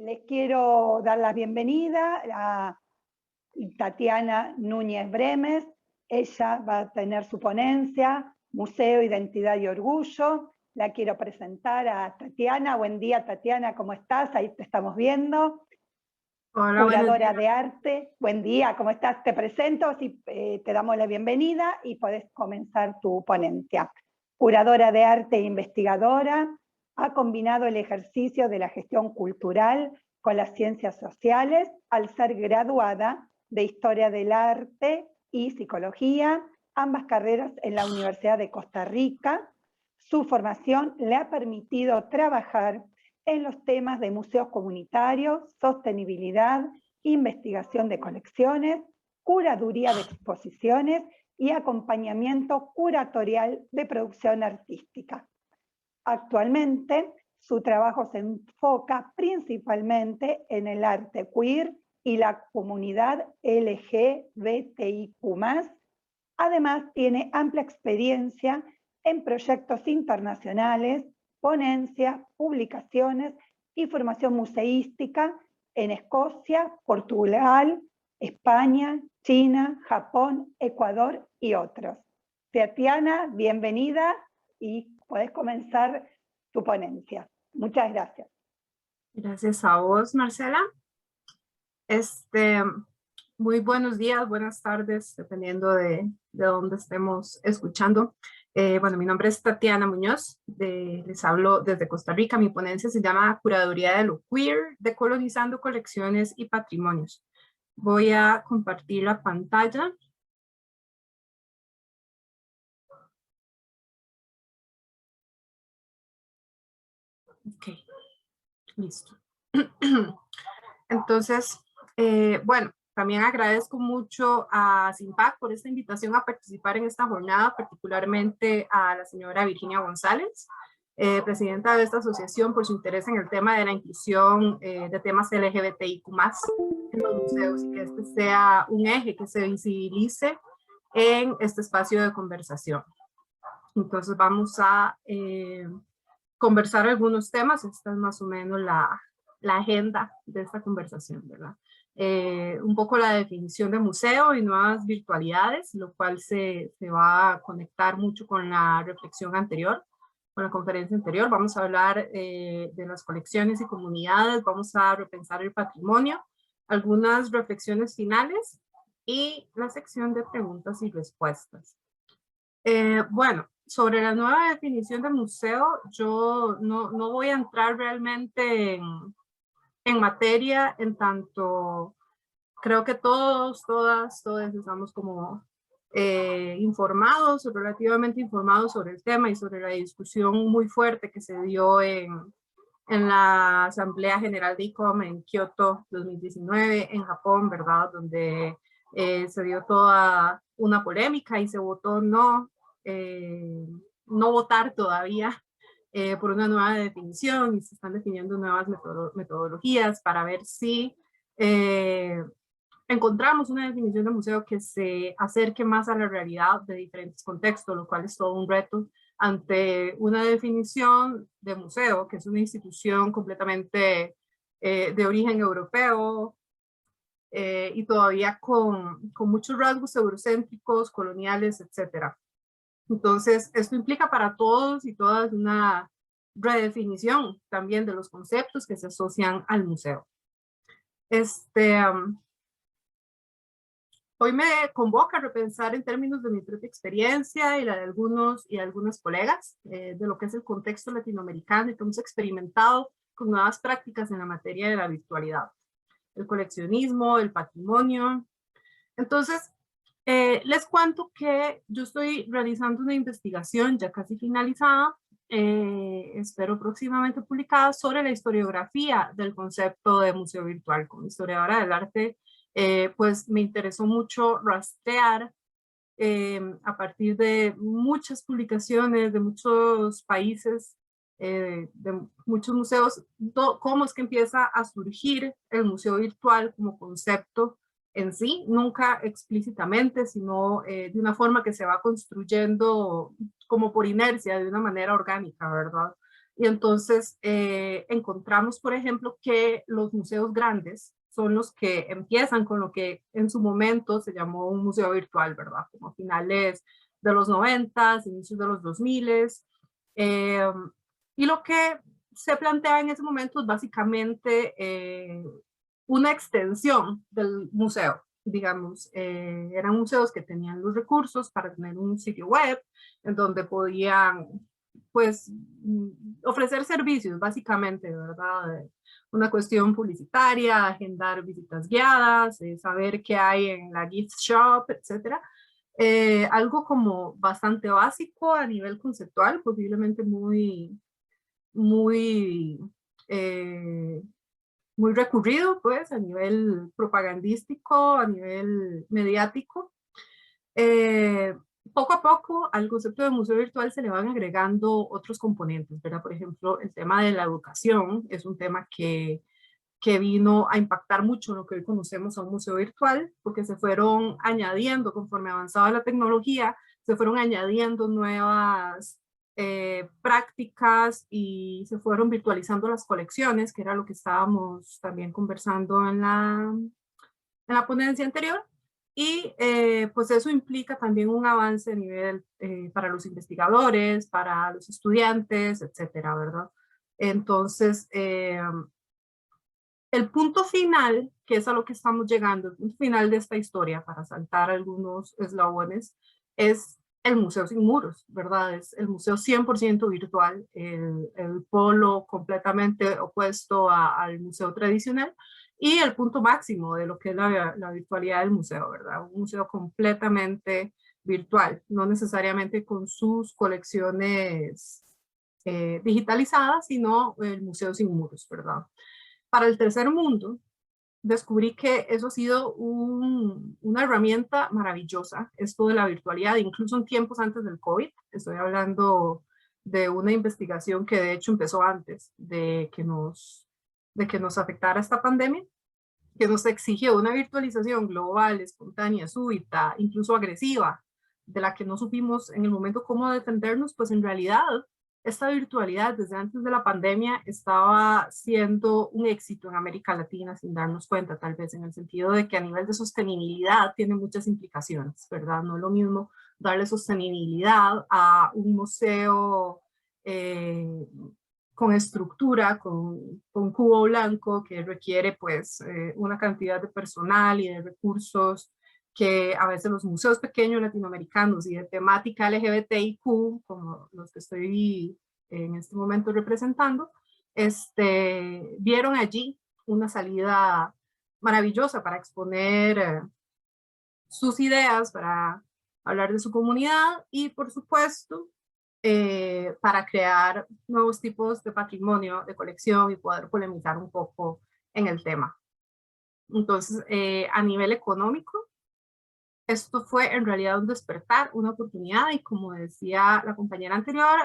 Les quiero dar la bienvenida a Tatiana Núñez Bremes. Ella va a tener su ponencia, Museo, Identidad y Orgullo. La quiero presentar a Tatiana. Buen día, Tatiana, ¿cómo estás? Ahí te estamos viendo. Hola, Curadora de arte. Buen día, ¿cómo estás? Te presento, te damos la bienvenida y podés comenzar tu ponencia. Curadora de arte e investigadora, ha combinado el ejercicio de la gestión cultural con las ciencias sociales al ser graduada de Historia del Arte y Psicología, ambas carreras en la Universidad de Costa Rica. Su formación le ha permitido trabajar en los temas de museos comunitarios, sostenibilidad, investigación de colecciones, curaduría de exposiciones y acompañamiento curatorial de producción artística. Actualmente, su trabajo se enfoca principalmente en el arte queer y la comunidad LGBTIQ+. Además, tiene amplia experiencia en proyectos internacionales, ponencias, publicaciones y formación museística en Escocia, Portugal, España, China, Japón, Ecuador y otros. Tatiana, bienvenida y podés comenzar tu ponencia. Muchas gracias. Gracias a vos, Marcela. Muy buenos días, buenas tardes, dependiendo de dónde estemos escuchando. Mi nombre es Tatiana Muñoz, les hablo desde Costa Rica. Mi ponencia se llama Curaduría de lo Queer, decolonizando colecciones y patrimonios. Voy a compartir la pantalla. Ok, listo. Entonces, también agradezco mucho a SINPAC por esta invitación a participar en esta jornada, particularmente a la señora Virginia González, presidenta de esta asociación, por su interés en el tema de la inclusión de temas LGBTIQ+ en los museos, y que este sea un eje que se visibilice en este espacio de conversación. Entonces vamos a conversar algunos temas. Esta es más o menos la agenda de esta conversación, ¿verdad? Un poco la definición de museo y nuevas virtualidades, lo cual se va a conectar mucho con la reflexión anterior, con la conferencia anterior. Vamos a hablar de las colecciones y comunidades, vamos a repensar el patrimonio, algunas reflexiones finales y la sección de preguntas y respuestas. Sobre la nueva definición de museo, yo no voy a entrar realmente en materia, en tanto creo que todos estamos como informados o relativamente informados sobre el tema y sobre la discusión muy fuerte que se dio en la Asamblea General de ICOM en Kioto 2019 en Japón, ¿verdad? Donde se dio toda una polémica y se votó no votar todavía por una nueva definición, y se están definiendo nuevas metodologías para ver si encontramos una definición de museo que se acerque más a la realidad de diferentes contextos, lo cual es todo un reto ante una definición de museo, que es una institución completamente de origen europeo, y todavía con muchos rasgos eurocéntricos, coloniales, etc. Entonces, esto implica para todos y todas una redefinición también de los conceptos que se asocian al museo. Hoy me convoca a repensar en términos de mi propia experiencia y la de algunos y algunas colegas, de lo que es el contexto latinoamericano y que hemos experimentado con nuevas prácticas en la materia de la virtualidad, el coleccionismo, el patrimonio. Entonces, les cuento que yo estoy realizando una investigación ya casi finalizada, espero próximamente publicada, sobre la historiografía del concepto de museo virtual. Como historiadora del arte, pues me interesó mucho rastrear a partir de muchas publicaciones de muchos países, de muchos museos, cómo es que empieza a surgir el museo virtual como concepto en sí, nunca explícitamente, sino de una forma que se va construyendo como por inercia, de una manera orgánica, ¿verdad? Y entonces encontramos, por ejemplo, que los museos grandes son los que empiezan con lo que en su momento se llamó un museo virtual, ¿verdad? Como a finales de los 90, inicios de los 2000. Y lo que se plantea en ese momento es básicamente una extensión del museo. Digamos, eran museos que tenían los recursos para tener un sitio web en donde podían, pues, ofrecer servicios, básicamente, ¿verdad? Una cuestión publicitaria, agendar visitas guiadas, saber qué hay en la gift shop, etcétera. Algo como bastante básico a nivel conceptual, posiblemente muy, eh, muy recurrido, pues, a nivel propagandístico, a nivel mediático. Poco a poco al concepto de museo virtual se le van agregando otros componentes, ¿verdad? Por ejemplo, el tema de la educación es un tema que vino a impactar mucho lo que hoy conocemos a un museo virtual, porque se fueron añadiendo, conforme avanzaba la tecnología, se fueron añadiendo nuevas prácticas y se fueron virtualizando las colecciones, que era lo que estábamos también conversando en la ponencia anterior. Y pues eso implica también un avance a nivel para los investigadores, para los estudiantes, etcétera, ¿verdad? Entonces, el punto final, que es a lo que estamos llegando, el punto final de esta historia, para saltar algunos eslabones, es el Museo Sin Muros, ¿verdad? Es el museo 100% virtual, el polo completamente opuesto al museo tradicional, y el punto máximo de lo que es la virtualidad del museo, ¿verdad? Un museo completamente virtual, no necesariamente con sus colecciones digitalizadas, sino el Museo Sin Muros, ¿verdad? Para el tercer mundo, descubrí que eso ha sido una herramienta maravillosa, esto de la virtualidad, incluso en tiempos antes del COVID. Estoy hablando de una investigación que de hecho empezó antes de que nos afectara esta pandemia, que nos exigió una virtualización global, espontánea, súbita, incluso agresiva, de la que no supimos en el momento cómo defendernos. Pues en realidad esta virtualidad desde antes de la pandemia estaba siendo un éxito en América Latina sin darnos cuenta, tal vez en el sentido de que a nivel de sostenibilidad tiene muchas implicaciones, ¿verdad? No es lo mismo darle sostenibilidad a un museo con estructura, con cubo blanco, que requiere pues una cantidad de personal y de recursos que a veces los museos pequeños latinoamericanos y de temática LGBTIQ, como los que estoy en este momento representando, vieron allí una salida maravillosa para exponer sus ideas, para hablar de su comunidad y, por supuesto, para crear nuevos tipos de patrimonio, de colección y poder polemizar un poco en el tema. Entonces, a nivel económico, esto fue en realidad un despertar, una oportunidad, y como decía la compañera anterior,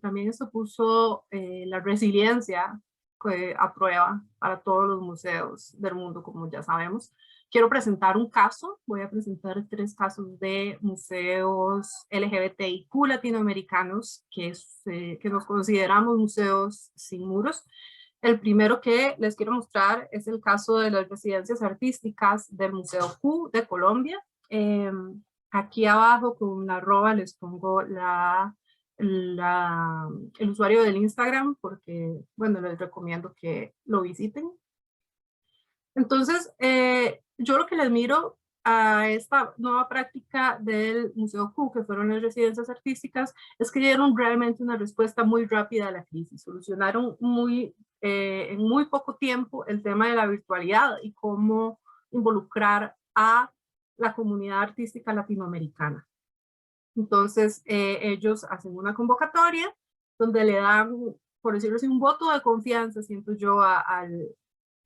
también esto puso la resiliencia a prueba para todos los museos del mundo, como ya sabemos. Quiero presentar un caso, voy a presentar 3 casos de museos LGBTIQ latinoamericanos que nos consideramos museos sin muros. El primero que les quiero mostrar es el caso de las residencias artísticas del Museo Q de Colombia. Aquí abajo con una arroba les pongo el usuario del Instagram porque, bueno, les recomiendo que lo visiten. Entonces, yo lo que les miro a esta nueva práctica del Museo Q, que fueron las residencias artísticas, es que dieron realmente una respuesta muy rápida a la crisis. Solucionaron en muy poco tiempo el tema de la virtualidad y cómo involucrar a la comunidad artística latinoamericana. Entonces, ellos hacen una convocatoria donde le dan, por decirlo así, un voto de confianza, siento yo, a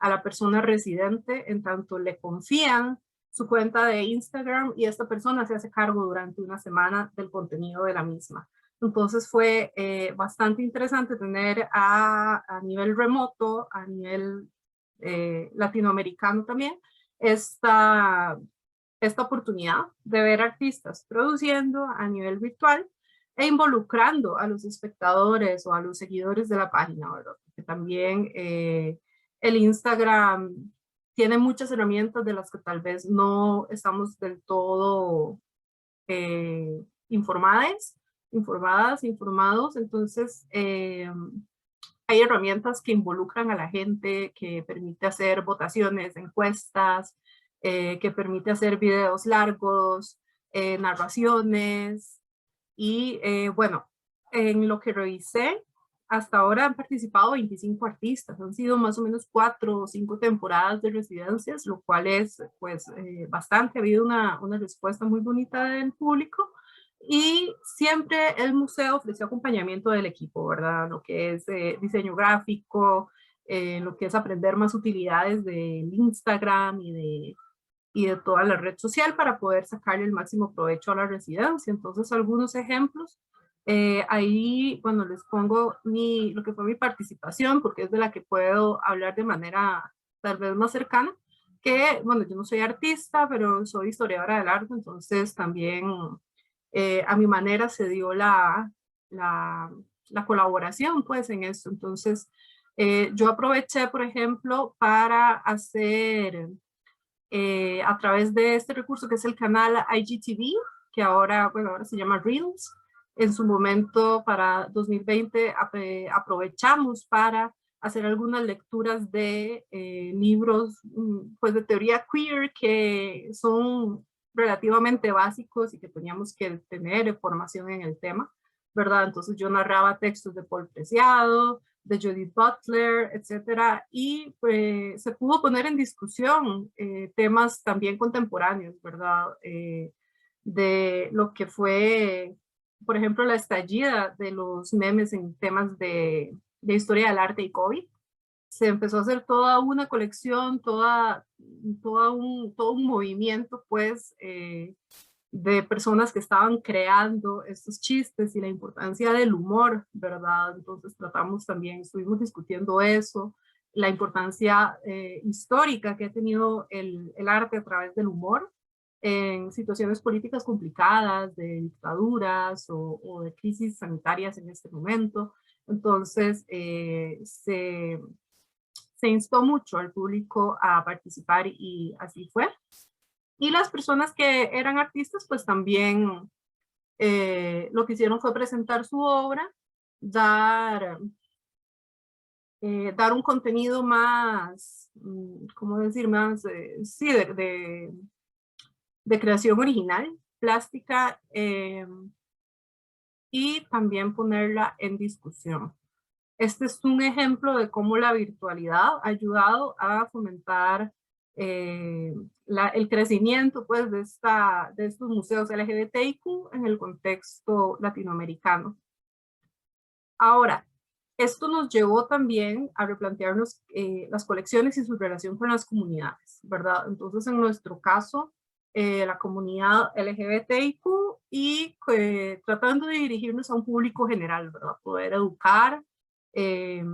la persona residente, en tanto le confían su cuenta de Instagram y esta persona se hace cargo durante una semana del contenido de la misma. Entonces fue bastante interesante tener a nivel remoto, a nivel latinoamericano también, esta oportunidad de ver artistas produciendo a nivel virtual e involucrando a los espectadores o a los seguidores de la página, ¿verdad? Porque también el Instagram tiene muchas herramientas de las que tal vez no estamos del todo informados, entonces hay herramientas que involucran a la gente, que permite hacer votaciones, encuestas, que permite hacer videos largos, narraciones, y bueno, en lo que revisé, hasta ahora han participado 25 artistas, han sido más o menos 4 o 5 temporadas de residencias, lo cual es pues bastante, ha habido una respuesta muy bonita del público, y siempre el museo ofreció acompañamiento del equipo, ¿verdad? Lo que es diseño gráfico, lo que es aprender más utilidades del Instagram y de toda la red social para poder sacarle el máximo provecho a la residencia. Entonces, algunos ejemplos. Ahí, bueno, les pongo lo que fue mi participación, porque es de la que puedo hablar de manera tal vez más cercana, que, bueno, yo no soy artista, pero soy historiadora del arte, entonces también a mi manera se dio la colaboración, pues, en esto. Entonces, yo aproveché, por ejemplo, para hacer a través de este recurso que es el canal IGTV, que ahora, bueno, ahora se llama Reels. En su momento, para 2020, aprovechamos para hacer algunas lecturas de libros pues de teoría queer que son relativamente básicos y que teníamos que tener formación en el tema, ¿verdad? Entonces yo narraba textos de Paul Preciado, de Judith Butler, etcétera, y pues, se pudo poner en discusión temas también contemporáneos, ¿verdad? De lo que fue, por ejemplo, la estallida de los memes en temas de historia del arte y COVID. Se empezó a hacer toda una colección, todo un movimiento, pues, de personas que estaban creando estos chistes y la importancia del humor, ¿verdad? Entonces tratamos también, estuvimos discutiendo eso, la importancia histórica que ha tenido el arte a través del humor en situaciones políticas complicadas, de dictaduras o de crisis sanitarias en este momento. Entonces se instó mucho al público a participar y así fue. Y las personas que eran artistas, pues también lo que hicieron fue presentar su obra, dar un contenido más, ¿cómo decir? Más, sí, de creación original, plástica, y también ponerla en discusión. Este es un ejemplo de cómo la virtualidad ha ayudado a fomentar el crecimiento pues, de estos museos LGBTIQ en el contexto latinoamericano. Ahora, esto nos llevó también a replantearnos las colecciones y su relación con las comunidades, ¿verdad? Entonces, en nuestro caso, la comunidad LGBTIQ y tratando de dirigirnos a un público general, ¿verdad? Poder educar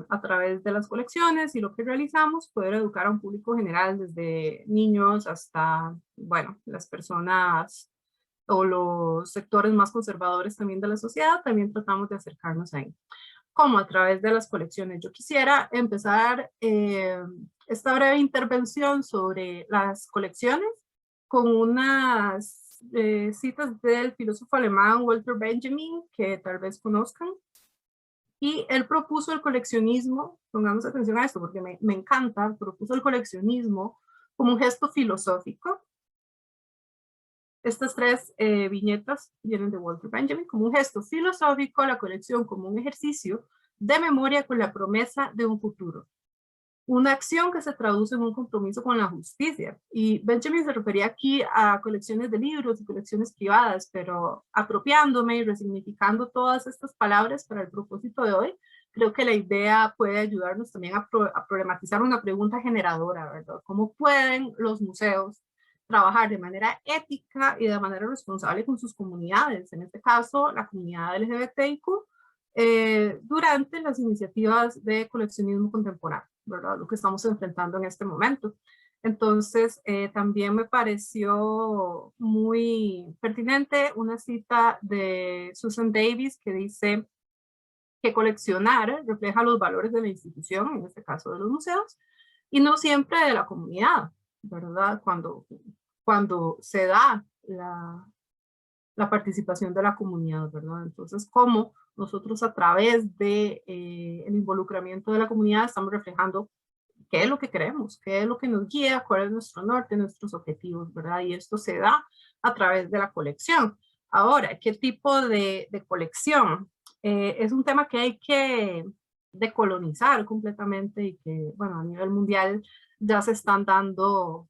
a través de las colecciones y lo que realizamos, poder educar a un público general desde niños hasta, bueno, las personas o los sectores más conservadores también de la sociedad, también tratamos de acercarnos ahí. Como a través de las colecciones. Yo quisiera empezar esta breve intervención sobre las colecciones con unas citas del filósofo alemán Walter Benjamin, que tal vez conozcan. Y él propuso el coleccionismo, pongamos atención a esto porque me encanta, propuso el coleccionismo como un gesto filosófico. Estas tres viñetas vienen de Walter Benjamin, como un gesto filosófico, la colección como un ejercicio de memoria con la promesa de un futuro. Una acción que se traduce en un compromiso con la justicia. Y Benjamin se refería aquí a colecciones de libros y colecciones privadas, pero apropiándome y resignificando todas estas palabras para el propósito de hoy, creo que la idea puede ayudarnos también a problematizar una pregunta generadora, ¿verdad? ¿Cómo pueden los museos trabajar de manera ética y de manera responsable con sus comunidades? En este caso, la comunidad LGBTIQ, durante las iniciativas de coleccionismo contemporáneo, ¿verdad? Lo que estamos enfrentando en este momento. Entonces, también me pareció muy pertinente una cita de Susan Davis que dice que coleccionar refleja los valores de la institución, en este caso de los museos, y no siempre de la comunidad, ¿verdad? Cuando se da la participación de la comunidad, ¿verdad? Entonces, cómo nosotros a través de el involucramiento de la comunidad estamos reflejando qué es lo que queremos, qué es lo que nos guía, cuál es nuestro norte, nuestros objetivos, ¿verdad? Y esto se da a través de la colección. Ahora, ¿qué tipo de colección? Es un tema que hay que decolonizar completamente y que, bueno, a nivel mundial ya se están dando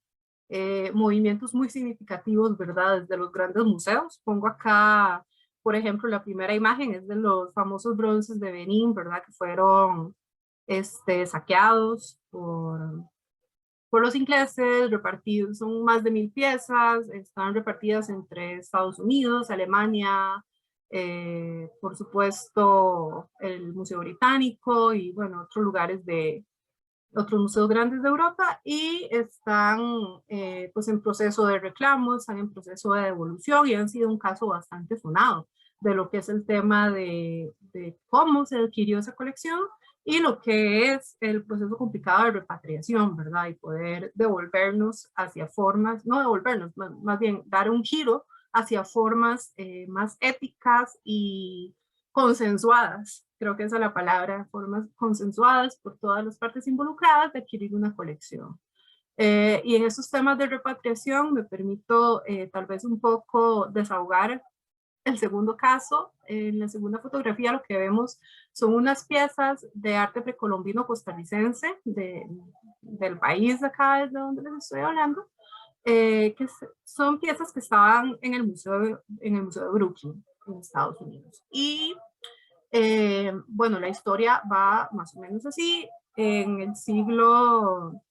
movimientos muy significativos, ¿verdad? Desde los grandes museos. Pongo acá, por ejemplo, la primera imagen es de los famosos bronces de Benín, ¿verdad? Que fueron saqueados por los ingleses, repartidos, son más de 1000 piezas, están repartidas entre Estados Unidos, Alemania, por supuesto el Museo Británico y bueno, otros lugares de otros museos grandes de Europa y están pues en proceso de reclamo, están en proceso de devolución y han sido un caso bastante sonado de lo que es el tema de cómo se adquirió esa colección y lo que es el proceso complicado de repatriación, ¿verdad? Y poder devolvernos hacia formas, no devolvernos, más bien dar un giro hacia formas más éticas y consensuadas, creo que esa es la palabra, formas consensuadas por todas las partes involucradas de adquirir una colección. Y en esos temas de repatriación me permito tal vez un poco desahogar el segundo caso. En la segunda fotografía lo que vemos son unas piezas de arte precolombino costarricense del país de acá desde donde les estoy hablando, que son piezas que estaban en el museo de Brooklyn, en Estados Unidos. Y bueno, la historia va más o menos así. En el siglo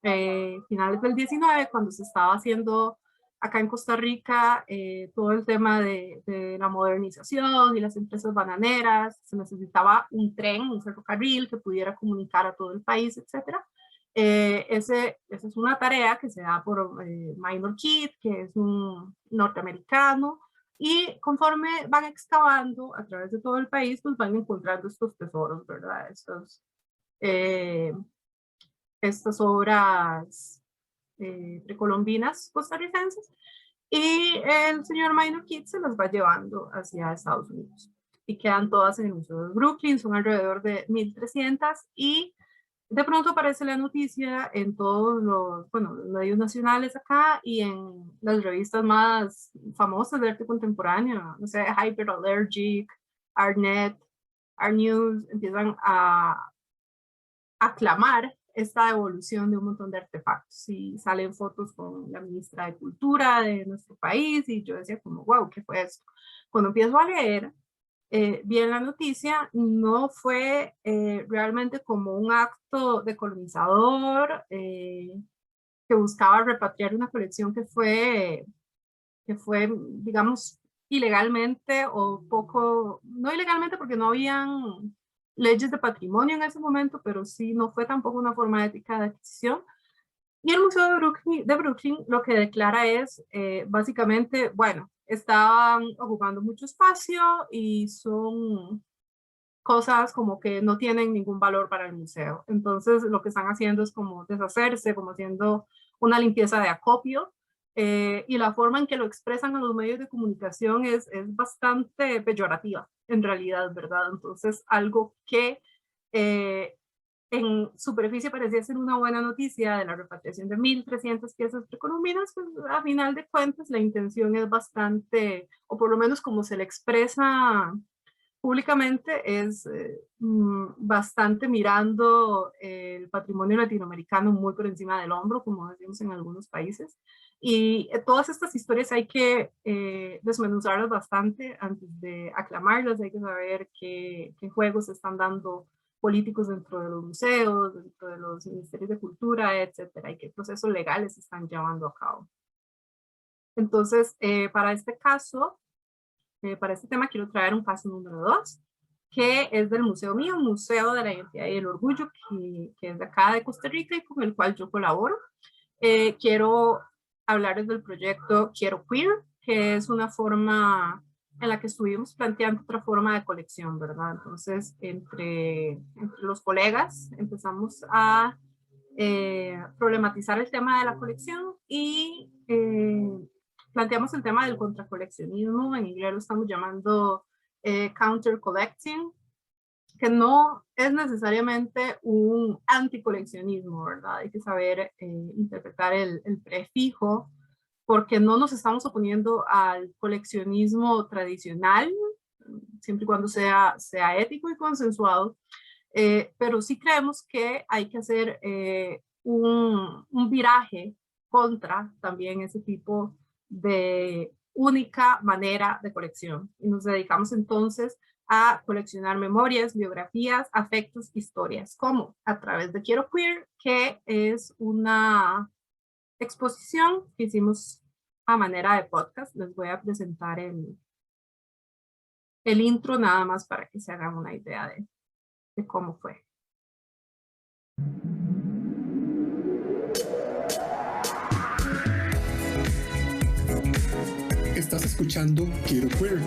finales del 19, cuando se estaba haciendo acá en Costa Rica todo el tema de la modernización y las empresas bananeras, se necesitaba un tren, un ferrocarril que pudiera comunicar a todo el país, etc. Esa es una tarea que se da por Minor Keith, que es un norteamericano, y conforme van excavando a través de todo el país, pues van encontrando estos tesoros, ¿verdad? Estas obras precolombinas costarricenses, y el señor Minor Keith se las va llevando hacia Estados Unidos y quedan todas en el Museo de Brooklyn, son alrededor de 1300 y de pronto aparece la noticia en todos los, bueno, los medios nacionales acá y en las revistas más famosas de arte contemporáneo, no sé, Hyperallergic, Artnet, Art News, empiezan a aclamar esta devolución de un montón de artefactos y salen fotos con la ministra de Cultura de nuestro país y yo decía como, wow, ¿qué fue esto? Cuando empiezo a leer bien la noticia, no fue realmente como un acto decolonizador que buscaba repatriar una colección que fue, digamos, ilegalmente o poco, no ilegalmente porque no habían leyes de patrimonio en ese momento, pero sí no fue tampoco una forma ética de adquisición. Y el Museo de Brooklyn lo que declara es básicamente, bueno, estaban ocupando mucho espacio y son cosas como que no tienen ningún valor para el museo. Entonces lo que están haciendo es como deshacerse, como haciendo una limpieza de acopio, y la forma en que lo expresan a los medios de comunicación es bastante peyorativa, en realidad, ¿verdad? Entonces algo que en superficie parecía ser una buena noticia de la repatriación de 1300 piezas precolombinas, pues a final de cuentas la intención es bastante, o por lo menos como se le expresa públicamente, es bastante mirando el patrimonio latinoamericano muy por encima del hombro, como decimos en algunos países. Y todas estas historias hay que desmenuzarlas bastante antes de aclamarlas, hay que saber qué juegos se están dando políticos dentro de los museos, dentro de los ministerios de cultura, etcétera, y qué procesos legales se están llevando a cabo. Entonces, para este caso, para este tema quiero traer un caso número 2, que es del museo mío, Museo de la Identidad y el Orgullo, que es de acá de Costa Rica y con el cual yo colaboro. Quiero hablarles del proyecto Quiero Queer, que es una forma en la que estuvimos planteando otra forma de colección, ¿verdad? Entonces, entre los colegas empezamos a problematizar el tema de la colección y planteamos el tema del contracoleccionismo, en inglés lo estamos llamando counter collecting, que no es necesariamente un anticoleccionismo, ¿verdad? Hay que saber interpretar el prefijo, porque no nos estamos oponiendo al coleccionismo tradicional, siempre y cuando sea ético y consensuado, pero sí creemos que hay que hacer un viraje contra también ese tipo de única manera de colección. Y nos dedicamos entonces a coleccionar memorias, biografías, afectos, historias, como a través de Quiero Queer, que es una exposición que hicimos a manera de podcast. Les voy a presentar el intro nada más para que se hagan una idea de cómo fue. Estás escuchando Quiero Queer,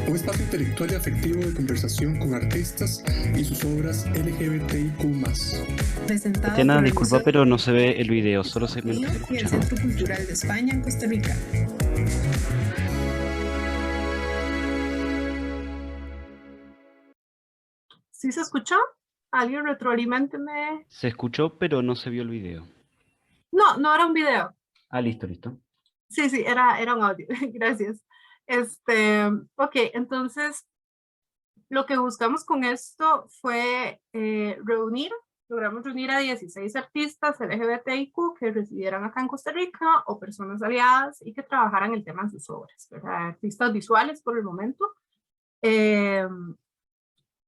un espacio intelectual y afectivo de conversación con artistas y sus obras LGBTIQ+. Tatiana, disculpa, pero no se ve el video, solo se me escucha. Y el Centro Cultural de España en Costa Rica. ¿Sí se escuchó? ¿Alguien retroaliménteme? Se escuchó, pero no se vio el video. No, no era un video. Ah, listo. Sí, era un audio. Gracias. Ok, entonces lo que buscamos con esto fue logramos reunir a 16 artistas LGBTIQ que residieran acá en Costa Rica o personas aliadas y que trabajaran el tema en sus obras, ¿verdad? Artistas visuales por el momento.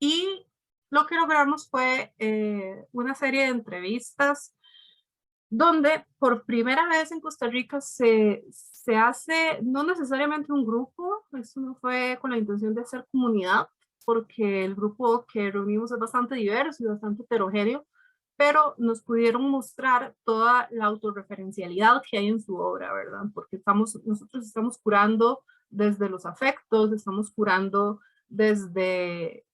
Y lo que logramos fue una serie de entrevistas donde por primera vez en Costa Rica se hace, no necesariamente un grupo, eso no fue con la intención de hacer comunidad, porque el grupo que reunimos es bastante diverso y bastante heterogéneo, pero nos pudieron mostrar toda la autorreferencialidad que hay en su obra, ¿verdad? Porque nosotros estamos curando desde los afectos, estamos curando desde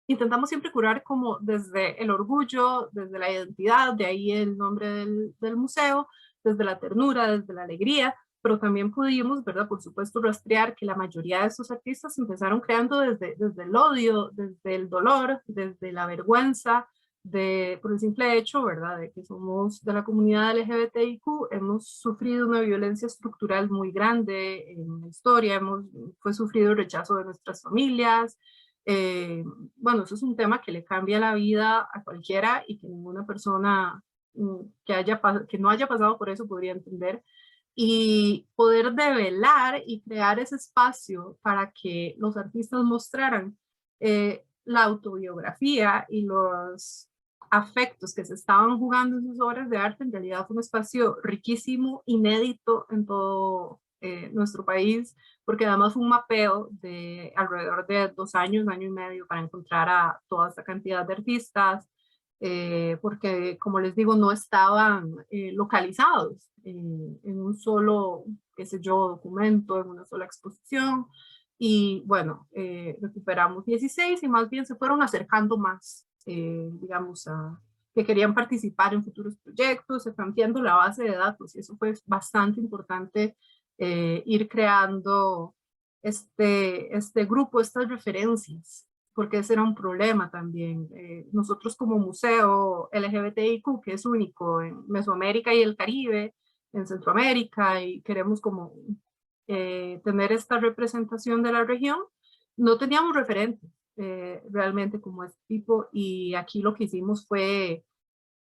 intentamos siempre curar como desde el orgullo, desde la identidad, de ahí el nombre del museo, desde la ternura, desde la alegría, pero también pudimos, ¿verdad? Por supuesto, rastrear que la mayoría de estos artistas empezaron creando desde el odio, desde el dolor, desde la vergüenza, por el simple hecho, ¿verdad?, de que somos de la comunidad LGBTIQ, hemos sufrido una violencia estructural muy grande en la historia, fue sufrido el rechazo de nuestras familias. Bueno, eso es un tema que le cambia la vida a cualquiera y que ninguna persona que no haya pasado por eso podría entender. Y poder develar y crear ese espacio para que los artistas mostraran la autobiografía y los afectos que se estaban jugando en sus obras de arte, en realidad fue un espacio riquísimo, inédito en todo nuestro país, porque además fue un mapeo de alrededor de 2 años, 1 año y medio para encontrar a toda esta cantidad de artistas, porque como les digo, no estaban localizados en un solo, qué sé yo, documento, en una sola exposición. Y bueno, recuperamos 16 y más bien se fueron acercando más, digamos, que querían participar en futuros proyectos, se fue ampliando la base de datos y eso fue bastante importante, ir creando este grupo, estas referencias, porque ese era un problema también. Nosotros como museo LGBTIQ, que es único en Mesoamérica y el Caribe, en Centroamérica, y queremos como tener esta representación de la región, no teníamos referentes realmente como este tipo, y aquí lo que hicimos fue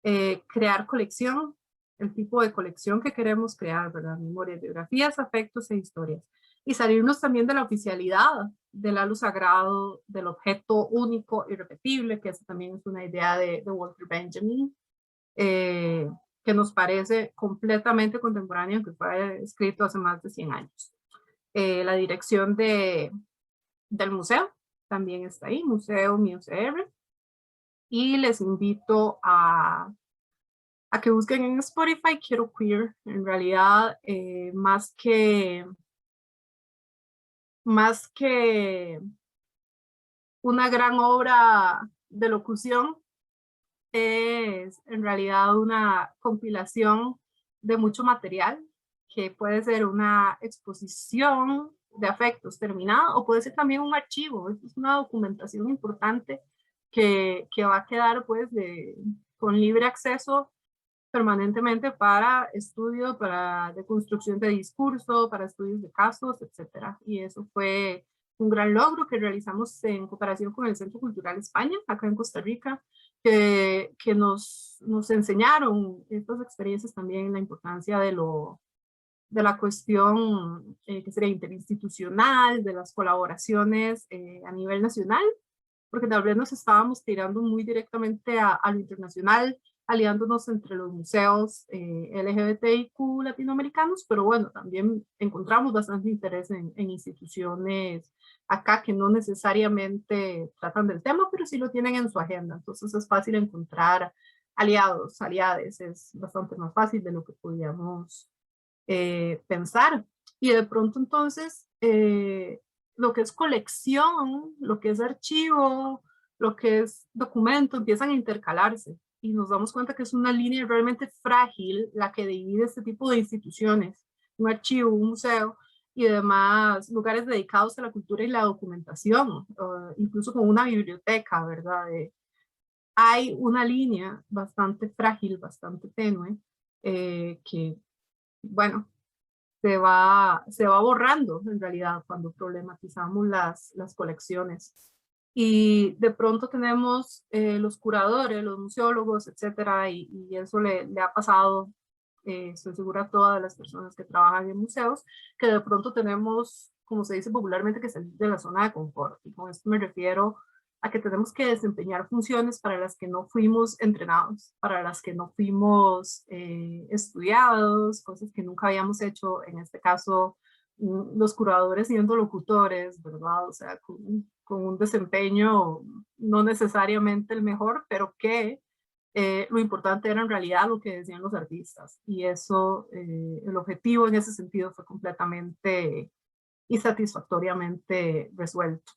crear colección, el tipo de colección que queremos crear, ¿verdad? Memorias, biografías, afectos e historias. Y salirnos también de la oficialidad del halo sagrado, del objeto único, irrepetible, que esa también es una idea de Walter Benjamin, que nos parece completamente contemporáneo, que fue escrito hace más de 100 años. La dirección del museo también está ahí, Museo MIUCR. Y les invito a que busquen en Spotify Quiero Queer. En realidad, más que una gran obra de locución, es en realidad una compilación de mucho material, que puede ser una exposición de afectos terminada o puede ser también un archivo. Es una documentación importante que va a quedar pues con libre acceso permanentemente para estudio, para deconstrucción de discurso, para estudios de casos, etc. Y eso fue un gran logro que realizamos en cooperación con el Centro Cultural España, acá en Costa Rica, que nos enseñaron estas experiencias también la importancia de la cuestión que sería interinstitucional, de las colaboraciones a nivel nacional, porque tal vez nos estábamos tirando muy directamente a lo internacional, aliándonos entre los museos LGBTIQ latinoamericanos, pero bueno, también encontramos bastante interés en instituciones acá que no necesariamente tratan del tema, pero sí lo tienen en su agenda. Entonces es fácil encontrar aliados, aliades, es bastante más fácil de lo que podíamos pensar. Y de pronto entonces lo que es colección, lo que es archivo, lo que es documento, empiezan a intercalarse y nos damos cuenta que es una línea realmente frágil la que divide este tipo de instituciones, un archivo, un museo y demás lugares dedicados a la cultura y la documentación, incluso con una biblioteca, ¿verdad? Hay una línea bastante frágil, bastante tenue, que, bueno, se va borrando en realidad cuando problematizamos las colecciones. Y de pronto tenemos los curadores, los museólogos, etcétera, y eso le ha pasado, estoy segura, a todas las personas que trabajan en museos, que de pronto tenemos, como se dice popularmente, que salir de la zona de confort. Y con esto me refiero a que tenemos que desempeñar funciones para las que no fuimos entrenados, para las que no fuimos estudiados, cosas que nunca habíamos hecho, en este caso los curadores siendo locutores, ¿verdad? O sea, con un desempeño no necesariamente el mejor, pero que lo importante era en realidad lo que decían los artistas. Y eso, el objetivo en ese sentido fue completamente y satisfactoriamente resuelto.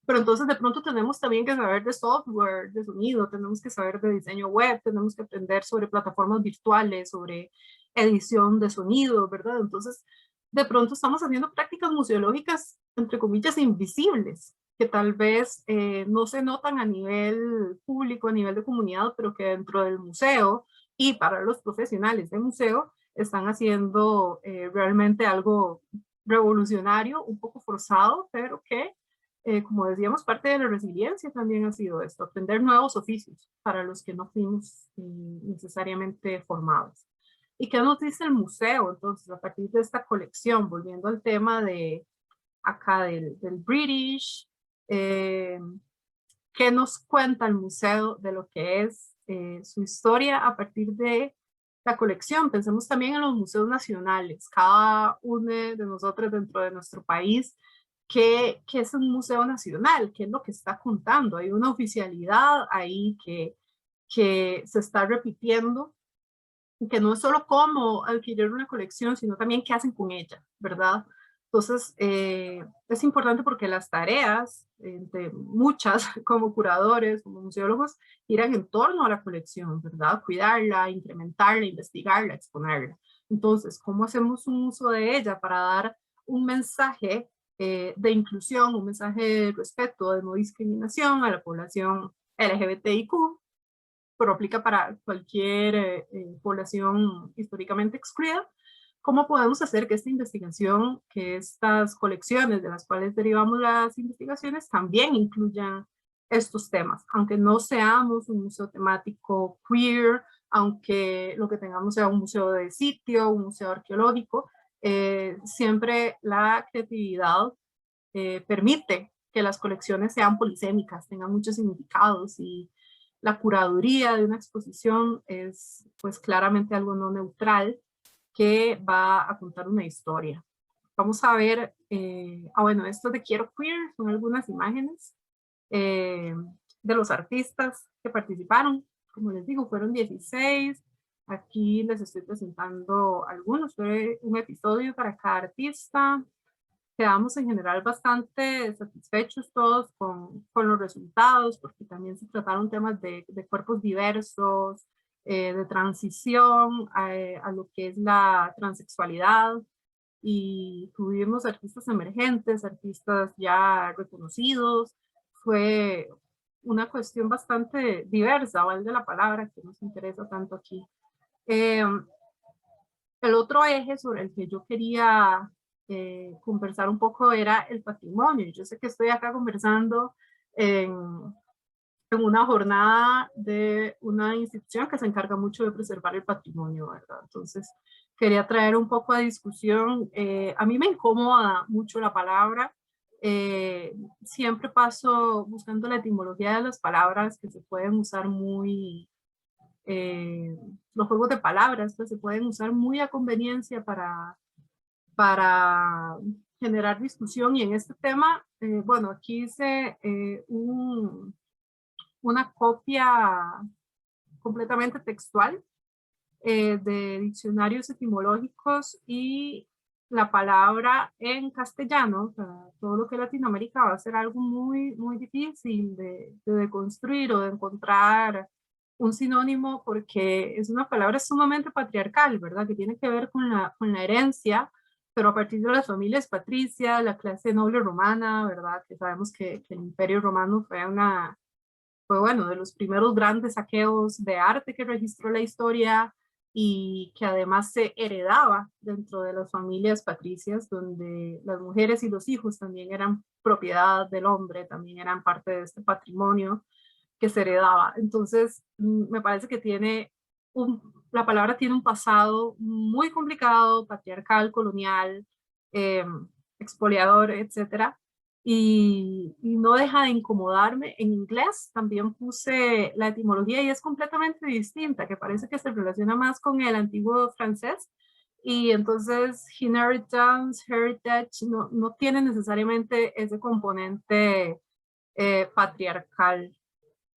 Pero entonces de pronto tenemos también que saber de software, de sonido, tenemos que saber de diseño web, tenemos que aprender sobre plataformas virtuales, sobre edición de sonido, ¿verdad? Entonces de pronto estamos haciendo prácticas museológicas, entre comillas, invisibles, que tal vez no se notan a nivel público, a nivel de comunidad, pero que dentro del museo y para los profesionales de museo están haciendo realmente algo revolucionario, un poco forzado, pero que como decíamos, parte de la resiliencia también ha sido esto, aprender nuevos oficios para los que no fuimos necesariamente formados. ¿Y qué nos dice el museo? Entonces, a partir de esta colección, volviendo al tema de acá del British, ¿qué nos cuenta el museo de lo que es su historia a partir de la colección? Pensemos también en los museos nacionales, cada uno de nosotros dentro de nuestro país, ¿qué es un museo nacional? ¿Qué es lo que está contando? Hay una oficialidad ahí que se está repitiendo, que no es solo cómo adquirir una colección, sino también qué hacen con ella, ¿verdad? Entonces, es importante porque las tareas, entre muchas, como curadores, como museólogos, giran en torno a la colección, ¿verdad? Cuidarla, incrementarla, investigarla, exponerla. Entonces, ¿cómo hacemos un uso de ella para dar un mensaje de inclusión, un mensaje de respeto, de no discriminación a la población LGBTIQ, pero aplica para cualquier población históricamente excluida? ¿Cómo podemos hacer que esta investigación, que estas colecciones de las cuales derivamos las investigaciones también incluyan estos temas? Aunque no seamos un museo temático queer, aunque lo que tengamos sea un museo de sitio, un museo arqueológico, siempre la creatividad permite que las colecciones sean polisémicas, tengan muchos significados, y la curaduría de una exposición es pues claramente algo no neutral que va a contar una historia. vamos a ver, bueno, esto de Quiero Queer, son algunas imágenes de los artistas que participaron. Como les digo, fueron 16. Aquí les estoy presentando algunos. Fue un episodio para cada artista. Quedamos en general bastante satisfechos todos con los resultados, porque también se trataron temas de cuerpos diversos, de transición a lo que es la transexualidad, y tuvimos artistas emergentes, artistas ya reconocidos. Fue una cuestión bastante diversa, valga la palabra, que nos interesa tanto aquí. El otro eje sobre el que yo quería conversar un poco era el patrimonio. Yo sé que estoy acá conversando en una jornada de una institución que se encarga mucho de preservar el patrimonio, ¿verdad? Entonces, quería traer un poco a discusión. A mí me incomoda mucho la palabra. Siempre paso buscando la etimología de las palabras que se pueden usar muy... los juegos de palabras pues, se pueden usar muy a conveniencia para generar discusión. Y en este tema, bueno, aquí hice una copia completamente textual de diccionarios etimológicos, y la palabra en castellano, para todo lo que es Latinoamérica, va a ser algo muy, muy difícil de deconstruir o de encontrar un sinónimo, porque es una palabra sumamente patriarcal, ¿verdad? Que tiene que ver con la herencia, pero a partir de las familias patricias, la clase noble romana, ¿verdad? Que sabemos que el Imperio Romano fue bueno, de los primeros grandes saqueos de arte que registró la historia, y que además se heredaba dentro de las familias patricias, donde las mujeres y los hijos también eran propiedad del hombre, también eran parte de este patrimonio que se heredaba. Entonces, me parece que la palabra tiene un pasado muy complicado, patriarcal, colonial, expoliador, etcétera. Y no deja de incomodarme. En inglés también puse la etimología y es completamente distinta, que parece que se relaciona más con el antiguo francés, y entonces inheritance, heritage, no tiene necesariamente ese componente patriarcal.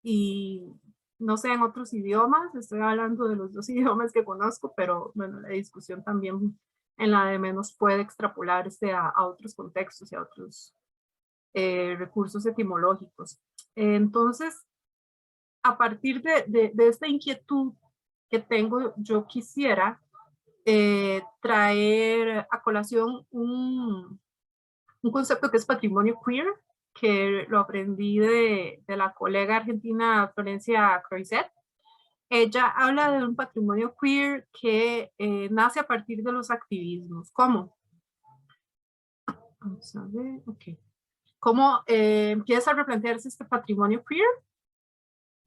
Y no sé, en otros idiomas, estoy hablando de los 2 idiomas que conozco, pero bueno, la discusión también en la de menos puede extrapolarse a otros contextos y a otros recursos etimológicos. Entonces, a partir de esta inquietud que tengo, yo quisiera traer a colación un concepto que es patrimonio queer, que lo aprendí de la colega argentina Florencia Croiset. Ella habla de un patrimonio queer que nace a partir de los activismos. ¿Cómo? Vamos a ver, ok. ¿Cómo empieza a replantearse este patrimonio queer?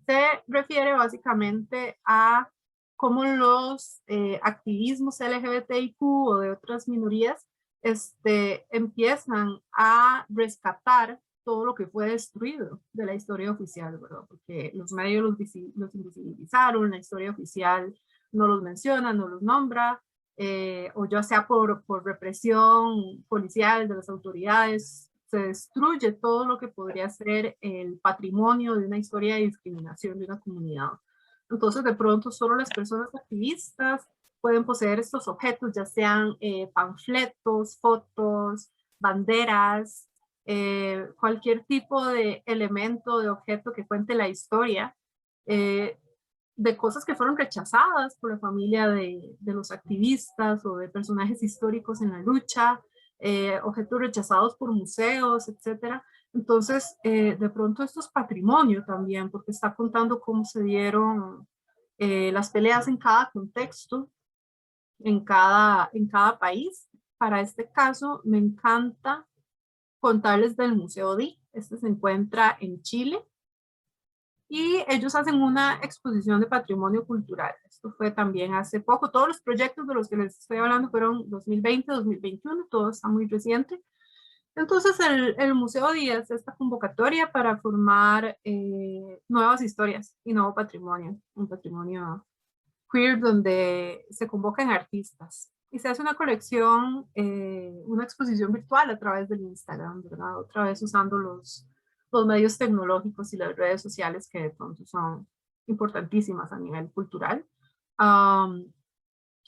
Se refiere básicamente a cómo los activismos LGBTIQ o de otras minorías empiezan a rescatar todo lo que fue destruido de la historia oficial, ¿verdad? Porque los medios los invisibilizaron, la historia oficial no los menciona, no los nombra, o ya sea por represión policial de las autoridades, se destruye todo lo que podría ser el patrimonio de una historia de discriminación de una comunidad. Entonces, de pronto, solo las personas activistas pueden poseer estos objetos, ya sean panfletos, fotos, banderas, cualquier tipo de elemento, de objeto que cuente la historia, de cosas que fueron rechazadas por la familia de los activistas o de personajes históricos en la lucha, objetos rechazados por museos, etcétera. Entonces, de pronto esto es patrimonio también, porque está contando cómo se dieron las peleas en cada contexto, en cada país. Para este caso, me encanta contarles del Museo DI. Este se encuentra en Chile, y ellos hacen una exposición de patrimonio cultural. Esto fue también hace poco. Todos los proyectos de los que les estoy hablando fueron 2020, 2021, todo está muy reciente. Entonces el Museo DI hace esta convocatoria para formar nuevas historias y nuevo patrimonio, un patrimonio queer donde se convocan artistas. y se hace una colección, una exposición virtual a través del Instagram, ¿verdad? Otra vez usando los medios tecnológicos y las redes sociales que de pronto son importantísimas a nivel cultural.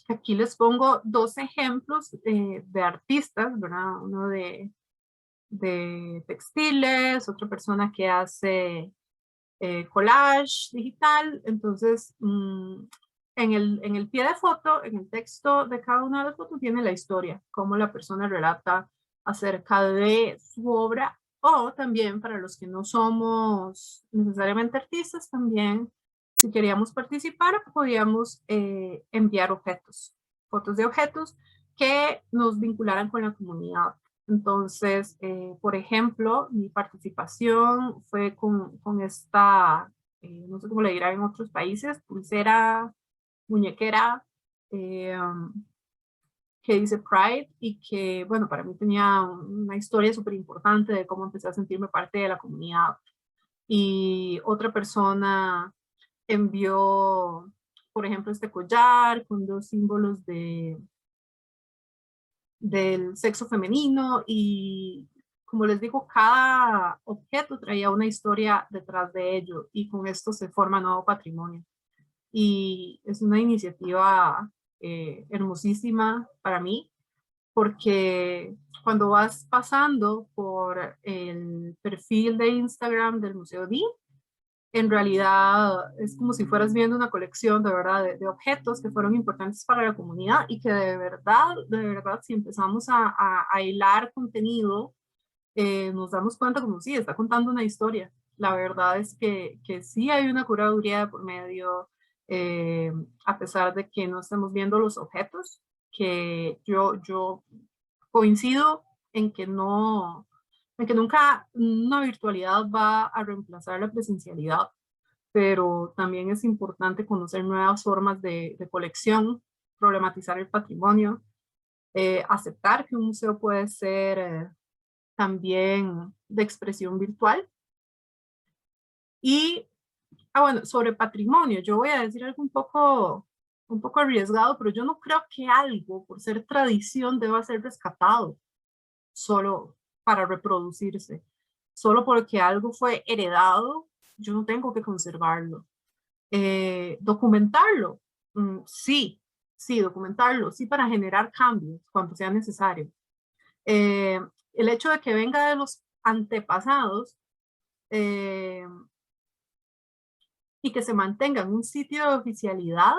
Aquí les pongo dos ejemplos de artistas, ¿verdad? Uno de textiles, otra persona que hace collage digital. Entonces, en el pie de foto, en el texto de cada una de las fotos, tiene la historia, cómo la persona relata acerca de su obra, o también para los que no somos necesariamente artistas, también si queríamos participar, podíamos enviar objetos, fotos de objetos que nos vincularan con la comunidad. Entonces, por ejemplo, mi participación fue con esta, no sé cómo le dirán en otros países, pulsera, muñequera, que dice Pride, y que, bueno, para mí tenía una historia súper importante de cómo empecé a sentirme parte de la comunidad. Y otra persona envió, por ejemplo, este collar con dos símbolos del sexo femenino, y como les digo, cada objeto traía una historia detrás de ello, y con esto se forma nuevo patrimonio. Y es una iniciativa hermosísima para mí, porque cuando vas pasando por el perfil de Instagram del Museo DI, en realidad es como si fueras viendo una colección de verdad de objetos que fueron importantes para la comunidad, y que de verdad, si empezamos a hilar contenido, nos damos cuenta como sí, está contando una historia. La verdad es que sí hay una curaduría de por medio, a pesar de que no estemos viendo los objetos, que yo coincido en que no, en que nunca una virtualidad va a reemplazar la presencialidad, pero también es importante conocer nuevas formas de colección, problematizar el patrimonio, aceptar que un museo puede ser también de expresión virtual. Y, bueno, sobre patrimonio, yo voy a decir algo un poco arriesgado, pero yo no creo que algo, por ser tradición, deba ser rescatado solo para reproducirse. Solo porque algo fue heredado, yo no tengo que conservarlo. Documentarlo, sí, documentarlo, sí, para generar cambios cuando sea necesario. El hecho de que venga de los antepasados y que se mantenga en un sitio de oficialidad,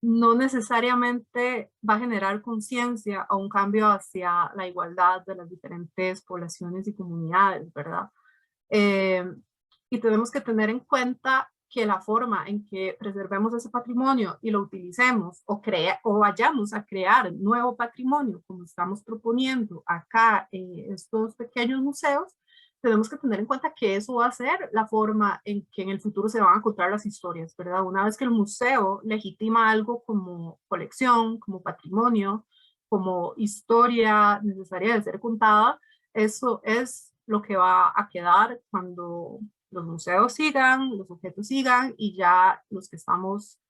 no necesariamente va a generar conciencia o un cambio hacia la igualdad de las diferentes poblaciones y comunidades, ¿verdad? Y tenemos que tener en cuenta que la forma en que preservemos ese patrimonio y lo utilicemos o vayamos a crear nuevo patrimonio, como estamos proponiendo acá en estos pequeños museos, tenemos que tener en cuenta que eso va a ser la forma en que en el futuro se van a contar las historias, ¿verdad? Una vez que el museo legitima algo como colección, como patrimonio, como historia necesaria de ser contada, eso es lo que va a quedar cuando los museos sigan, los objetos sigan, y ya los que estamos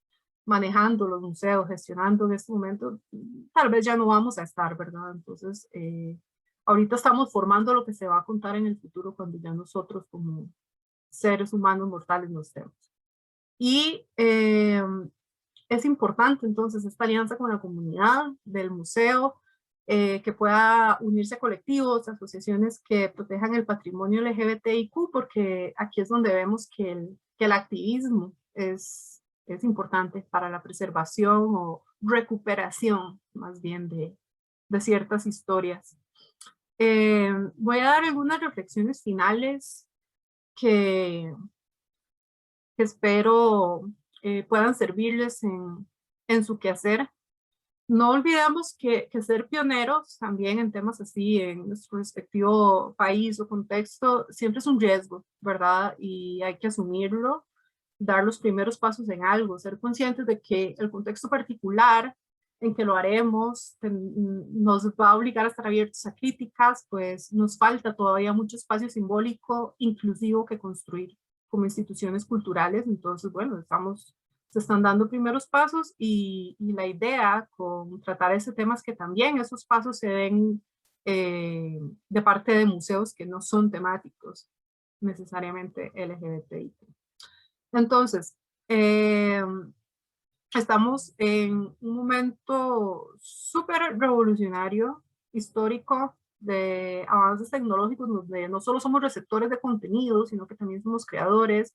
manejando los museos, gestionando en este momento, tal vez ya no vamos a estar, ¿verdad? Entonces, ahorita estamos formando lo que se va a contar en el futuro cuando ya nosotros como seres humanos mortales no estemos. Y es importante entonces esta alianza con la comunidad del museo, que pueda unirse a colectivos, asociaciones que protejan el patrimonio LGBTIQ, porque aquí es donde vemos que el activismo es importante para la preservación o recuperación más bien de ciertas historias. Voy a dar algunas reflexiones finales que espero puedan servirles en su quehacer. No olvidemos que ser pioneros también en temas así, en nuestro respectivo país o contexto, siempre es un riesgo, ¿verdad? Y hay que asumirlo, dar los primeros pasos en algo, ser conscientes de que el contexto particular en que lo haremos nos va a obligar a estar abiertos a críticas, pues nos falta todavía mucho espacio simbólico inclusivo que construir como instituciones culturales. Entonces, bueno, estamos se están dando primeros pasos y la idea con tratar ese tema es que también esos pasos se den de parte de museos que no son temáticos necesariamente LGBTI. Entonces, estamos en un momento súper revolucionario, histórico, de avances tecnológicos, donde no solo somos receptores de contenido, sino que también somos creadores,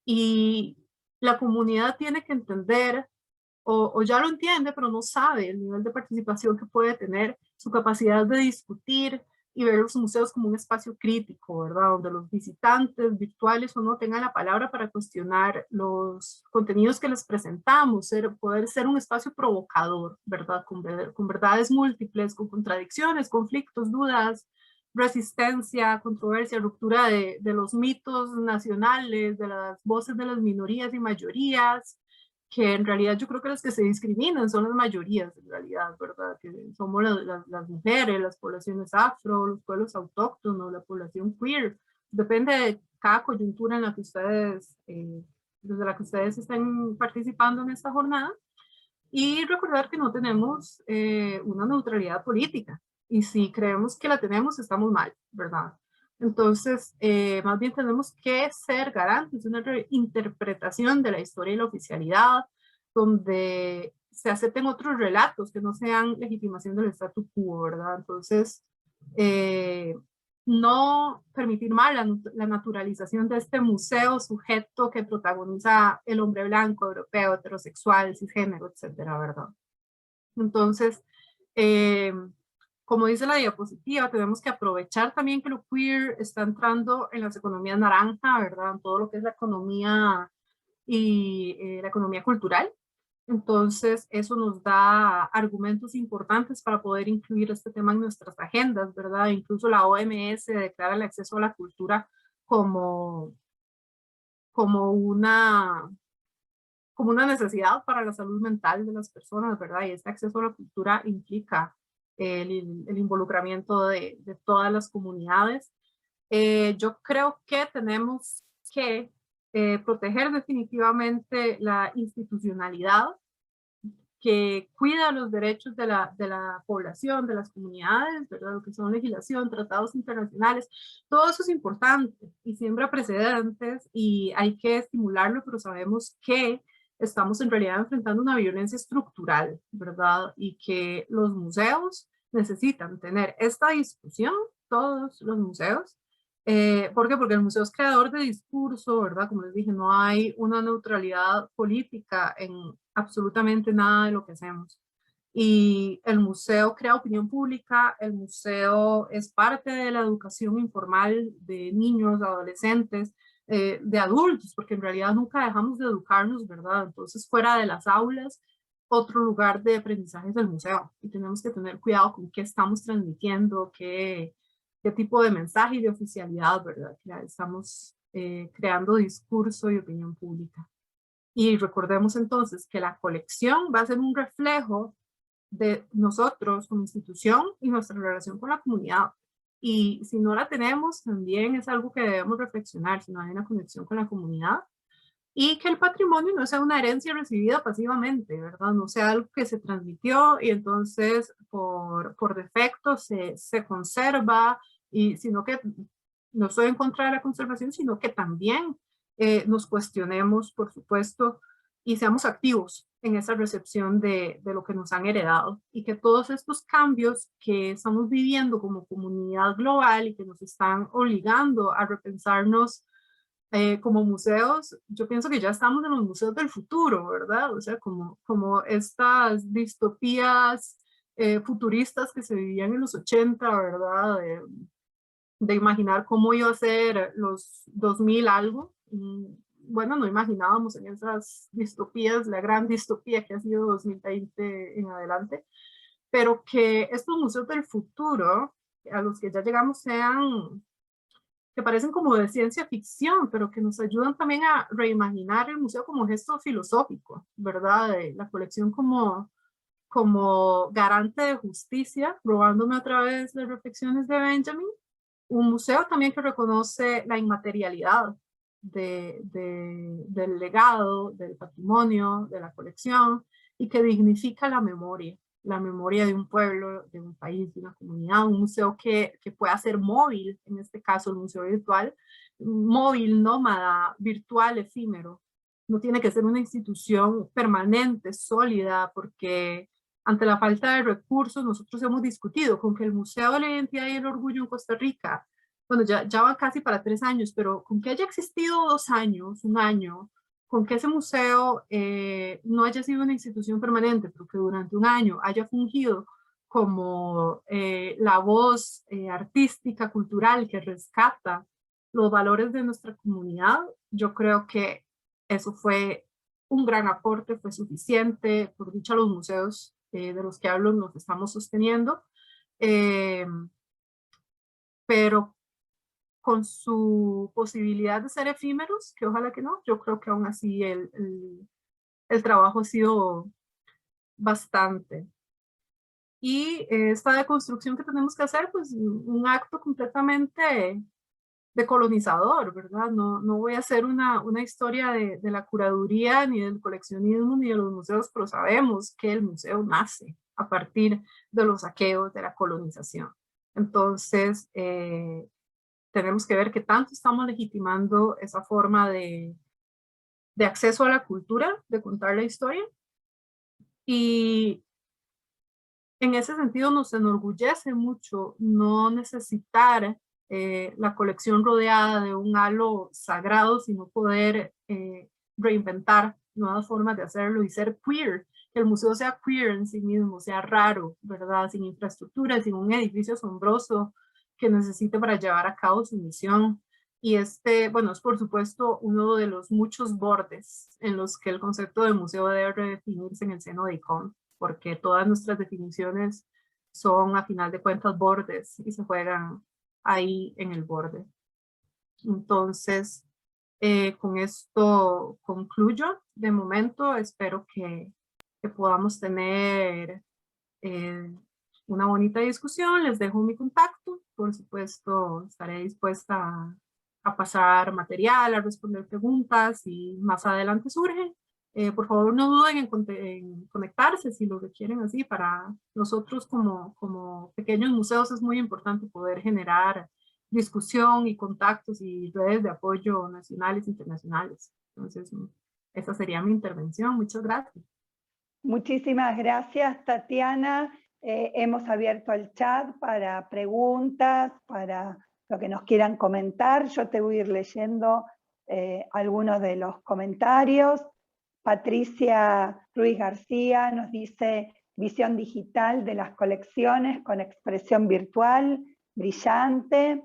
y la comunidad tiene que entender, o ya lo entiende, pero no sabe el nivel de participación que puede tener, su capacidad de discutir y ver los museos como un espacio crítico, ¿verdad? Donde los visitantes virtuales o no tengan la palabra para cuestionar los contenidos que les presentamos, poder ser un espacio provocador, ¿verdad? Con verdades múltiples, con contradicciones, conflictos, dudas, resistencia, controversia, ruptura de los mitos nacionales, de las voces de las minorías y mayorías, que en realidad yo creo que las que se discriminan son las mayorías en realidad, ¿verdad? Que somos las mujeres, las poblaciones afro, los pueblos autóctonos, la población queer. Depende de cada coyuntura en la que ustedes, desde la que ustedes estén participando en esta jornada. Y recordar que no tenemos una neutralidad política. Y si creemos que la tenemos, estamos mal, ¿verdad? Entonces, más bien tenemos que ser garantes de una interpretación de la historia y la oficialidad, donde se acepten otros relatos que no sean legitimación del statu quo, ¿verdad? Entonces, no permitir más la naturalización de este museo sujeto que protagoniza el hombre blanco, europeo, heterosexual, cisgénero, etcétera, ¿verdad? Entonces, como dice la diapositiva, tenemos que aprovechar también que lo queer está entrando en las economías naranja, ¿verdad? En todo lo que es la economía y la economía cultural. Entonces, eso nos da argumentos importantes para poder incluir este tema en nuestras agendas, ¿verdad? Incluso la OMS declara el acceso a la cultura como una necesidad para la salud mental de las personas, ¿verdad? Y este acceso a la cultura implica el involucramiento de todas las comunidades. Yo creo que tenemos que proteger definitivamente la institucionalidad que cuida los derechos de la población, de las comunidades, ¿verdad? Lo que son legislación, tratados internacionales, todo eso es importante y siembra precedentes y hay que estimularlo, pero sabemos que estamos en realidad enfrentando una violencia estructural, ¿verdad? Y que los museos necesitan tener esta discusión, todos los museos. ¿Por qué? Porque el museo es creador de discurso, ¿verdad? Como les dije, no hay una neutralidad política en absolutamente nada de lo que hacemos. Y el museo crea opinión pública, el museo es parte de la educación informal de niños, adolescentes, de adultos, porque en realidad nunca dejamos de educarnos, ¿verdad? Entonces, fuera de las aulas, otro lugar de aprendizaje es el museo. Y tenemos que tener cuidado con qué estamos transmitiendo, qué tipo de mensaje y de oficialidad, ¿verdad? Que estamos creando discurso y opinión pública. Y recordemos entonces que la colección va a ser un reflejo de nosotros como institución y nuestra relación con la comunidad. Y si no la tenemos, también es algo que debemos reflexionar, si no hay una conexión con la comunidad. Y que el patrimonio no sea una herencia recibida pasivamente, ¿verdad? No sea algo que se transmitió y entonces por defecto se conserva, y sino que no estoy en contra de la conservación, sino que también nos cuestionemos, por supuesto, y seamos activos en esa recepción de lo que nos han heredado, y que todos estos cambios que estamos viviendo como comunidad global y que nos están obligando a repensarnos como museos, yo pienso que ya estamos en los museos del futuro, ¿verdad? O sea, como estas distopías futuristas que se vivían en los 80, ¿verdad? De imaginar cómo iba a ser los 2000 algo. Bueno, no imaginábamos en esas distopías, la gran distopía que ha sido 2020 en adelante, pero que estos museos del futuro, a los que ya llegamos, sean que parecen como de ciencia ficción, pero que nos ayudan también a reimaginar el museo como gesto filosófico, ¿verdad? De la colección como garante de justicia, robándome otra vez las reflexiones de Benjamin. Un museo también que reconoce la inmaterialidad del legado, del patrimonio, de la colección, y que dignifica la memoria de un pueblo, de un país, de una comunidad, un museo que pueda ser móvil, en este caso el museo virtual, móvil, nómada, virtual, efímero. No tiene que ser una institución permanente, sólida, porque ante la falta de recursos nosotros hemos discutido con que el Museo de la Identidad y el Orgullo en Costa Rica, bueno, ya van casi para 3 años, pero con que haya existido 2 años, 1 año, con que ese museo no haya sido una institución permanente, pero que durante 1 año haya fungido como la voz artística, cultural, que rescata los valores de nuestra comunidad, yo creo que eso fue un gran aporte, fue suficiente. Por dicha, los museos de los que hablo nos estamos sosteniendo, pero con su posibilidad de ser efímeros, que ojalá que no, yo creo que aún así el trabajo ha sido bastante. Y esta deconstrucción que tenemos que hacer, pues un acto completamente decolonizador, ¿verdad? No voy a hacer una historia de la curaduría, ni del coleccionismo, ni de los museos, pero sabemos que el museo nace a partir de los saqueos, de la colonización. Entonces, tenemos que ver qué tanto estamos legitimando esa forma de acceso a la cultura, de contar la historia. Y en ese sentido nos enorgullece mucho no necesitar la colección rodeada de un halo sagrado, sino poder reinventar nuevas formas de hacerlo y ser queer, que el museo sea queer en sí mismo, sea raro, ¿verdad? Sin infraestructura, sin un edificio asombroso que necesite para llevar a cabo su misión. Y bueno, es por supuesto uno de los muchos bordes en los que el concepto de museo debe redefinirse en el seno de ICON, porque todas nuestras definiciones son a final de cuentas bordes y se juegan ahí en el borde. Entonces, con esto concluyo de momento. Espero que podamos tener una bonita discusión. Les dejo mi contacto. Por supuesto, estaré dispuesta a pasar material, a responder preguntas y más adelante surge. Por favor, no duden en conectarse si lo requieren así. Para nosotros como pequeños museos es muy importante poder generar discusión y contactos y redes de apoyo nacionales e internacionales. Entonces, esa sería mi intervención. Muchas gracias. Muchísimas gracias, Tatiana. Hemos abierto el chat para preguntas, para lo que nos quieran comentar. Yo te voy a ir leyendo algunos de los comentarios. Patricia Ruiz García nos dice: visión digital de las colecciones con expresión virtual, brillante.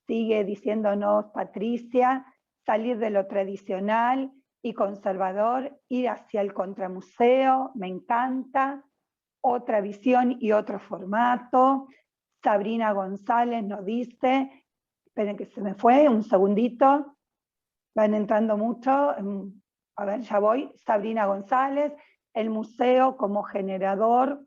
Sigue diciéndonos Patricia: salir de lo tradicional y conservador, ir hacia el contramuseo, me encanta. Otra visión y otro formato. Sabrina González nos dice, esperen que se me fue, un segundito, van entrando mucho, a ver, ya voy. Sabrina González: el museo como generador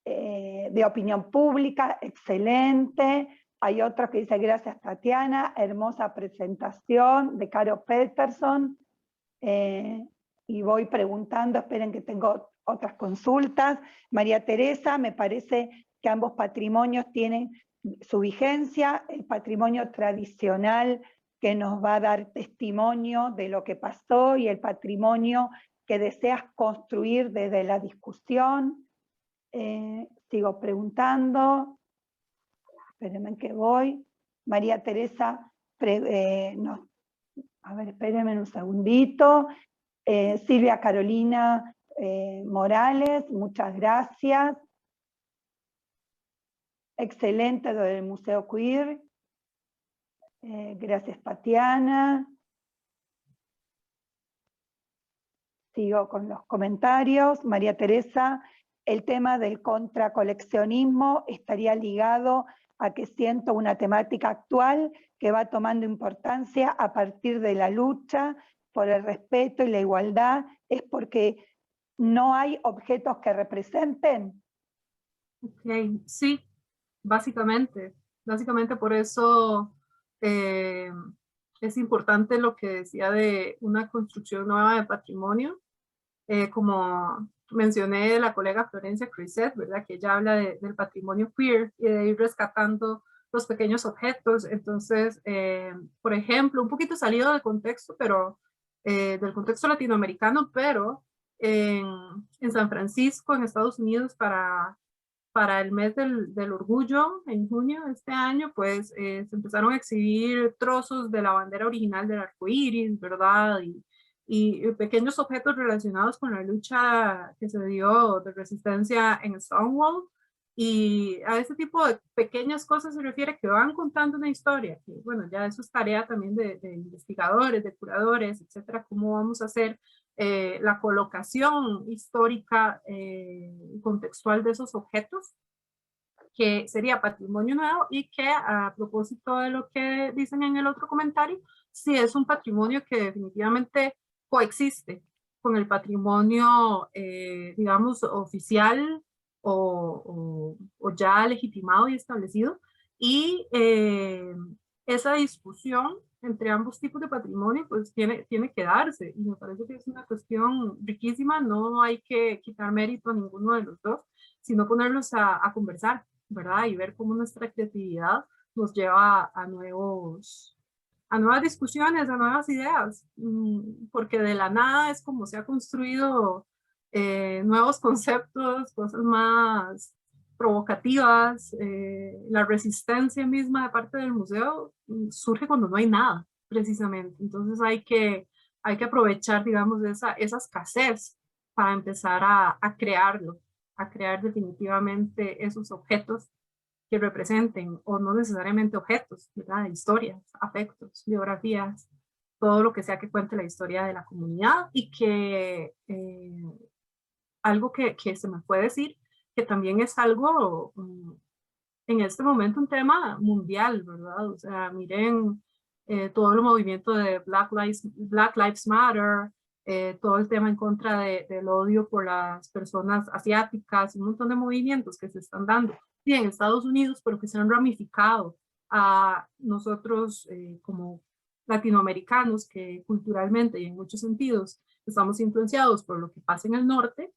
de opinión pública, excelente. Hay otro que dice: gracias, Tatiana, hermosa presentación, de Caro Peterson. Y voy preguntando, esperen que tengo otras consultas. María Teresa: me parece que ambos patrimonios tienen su vigencia, el patrimonio tradicional que nos va a dar testimonio de lo que pasó y el patrimonio que deseas construir desde la discusión. Sigo preguntando, espérenme que voy. María Teresa, no, a ver, espérenme un segundito. Silvia Carolina Morales, muchas gracias. Excelente lo del Museo Queer. Gracias, Tatiana. Sigo con los comentarios. María Teresa: el tema del contracoleccionismo estaría ligado a que siento una temática actual que va tomando importancia a partir de la lucha por el respeto y la igualdad. ¿Es porque no hay objetos que representen? Okay, sí, básicamente por eso es importante lo que decía de una construcción nueva de patrimonio, como mencioné la colega Florencia Criset, ¿verdad? Que ella habla del patrimonio queer y de ir rescatando los pequeños objetos. Entonces, por ejemplo, un poquito salido del contexto, pero del contexto latinoamericano, pero en San Francisco, en Estados Unidos, para el mes del orgullo, en junio de este año, pues se empezaron a exhibir trozos de la bandera original del arco iris, ¿verdad? Y pequeños objetos relacionados con la lucha que se dio de resistencia en Stonewall. Y a ese tipo de pequeñas cosas se refiere que van contando una historia. Que, bueno, ya eso es tarea también de investigadores, de curadores, etcétera. ¿Cómo vamos a hacer la colocación histórica contextual de esos objetos? Que sería patrimonio nuevo y que, a propósito de lo que dicen en el otro comentario, sí es un patrimonio que definitivamente coexiste con el patrimonio, digamos, oficial o ya legitimado y establecido. Y esa discusión entre ambos tipos de patrimonio pues tiene que darse, y me parece que es una cuestión riquísima. No hay que quitar mérito a ninguno de los dos, sino ponerlos a conversar, ¿verdad? Y ver cómo nuestra creatividad nos lleva a nuevas discusiones, a nuevas ideas, porque de la nada es como se ha construido nuevos conceptos, cosas más provocativas. La resistencia misma de parte del museo surge cuando no hay nada, precisamente. Entonces hay que aprovechar, digamos, esa escasez para empezar a crearlo, a crear definitivamente esos objetos que representen, o no necesariamente objetos, ¿verdad? Historias, afectos, biografías, todo lo que sea que cuente la historia de la comunidad. Y que algo que se me puede decir, que también es algo en este momento un tema mundial, ¿verdad? O sea, miren todo el movimiento de Black Lives Matter, todo el tema en contra del odio por las personas asiáticas, un montón de movimientos que se están dando, sí, en Estados Unidos, pero que se han ramificado a nosotros como latinoamericanos, que culturalmente y en muchos sentidos estamos influenciados por lo que pasa en el norte.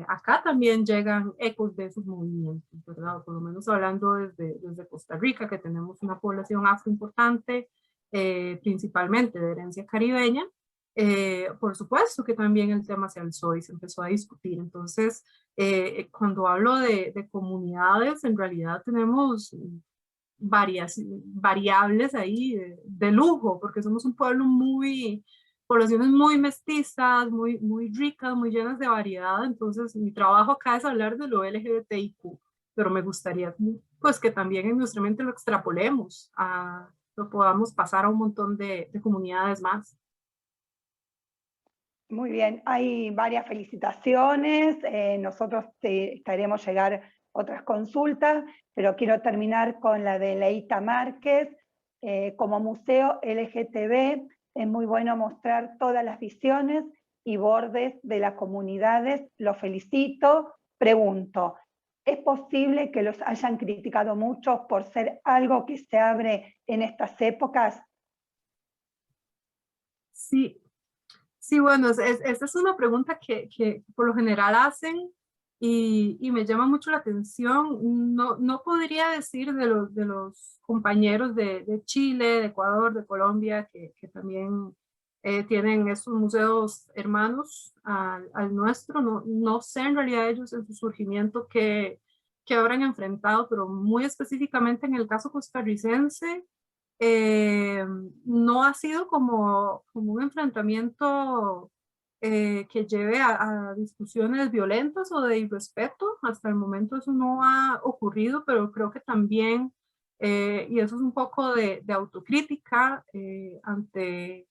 Acá también llegan ecos de esos movimientos, ¿verdad? Por lo menos hablando desde Costa Rica, que tenemos una población afro importante, principalmente de herencia caribeña. Por supuesto que también el tema se alzó y se empezó a discutir. Entonces, cuando hablo de comunidades, en realidad tenemos variables ahí de lujo, porque somos un pueblo poblaciones muy mestizas, muy ricas, muy llenas de variedad. Entonces, mi trabajo acá es hablar de lo LGBTIQ, pero me gustaría pues que también en nuestra mente lo extrapolemos, lo podamos pasar a un montón de comunidades más. Muy bien, hay varias felicitaciones. Nosotros estaremos llegar otras consultas, pero quiero terminar con la de Leita Márquez. Como museo LGTB, es muy bueno mostrar todas las visiones y bordes de las comunidades. Los felicito. Pregunto, ¿es posible que los hayan criticado mucho por ser algo que se abre en estas épocas? Sí, sí, bueno, esta es una pregunta que por lo general hacen y me llama mucho la atención. No podría decir de los compañeros de Chile, de Ecuador, de Colombia, que también tienen estos museos hermanos al nuestro. No sé en realidad ellos en su surgimiento que habrán enfrentado, pero muy específicamente en el caso costarricense, no ha sido como un enfrentamiento que lleve a discusiones violentas o de irrespeto. Hasta el momento eso no ha ocurrido, pero creo que también, y eso es un poco de autocrítica ante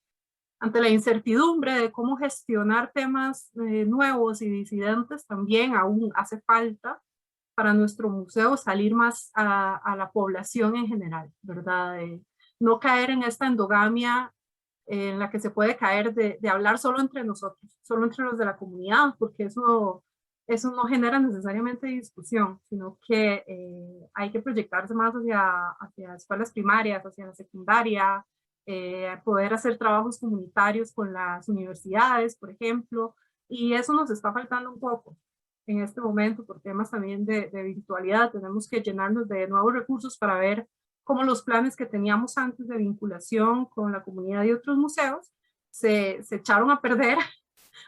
la incertidumbre de cómo gestionar temas nuevos y disidentes, también aún hace falta para nuestro museo salir más a la población en general, ¿verdad? No caer en esta endogamia en la que se puede caer de hablar solo entre nosotros, solo entre los de la comunidad, porque eso no genera necesariamente discusión, sino que hay que proyectarse más hacia escuelas primarias, hacia la secundaria, poder hacer trabajos comunitarios con las universidades, por ejemplo, y eso nos está faltando un poco en este momento por temas también de virtualidad. Tenemos que llenarnos de nuevos recursos para ver cómo los planes que teníamos antes de vinculación con la comunidad y otros museos se echaron a perder,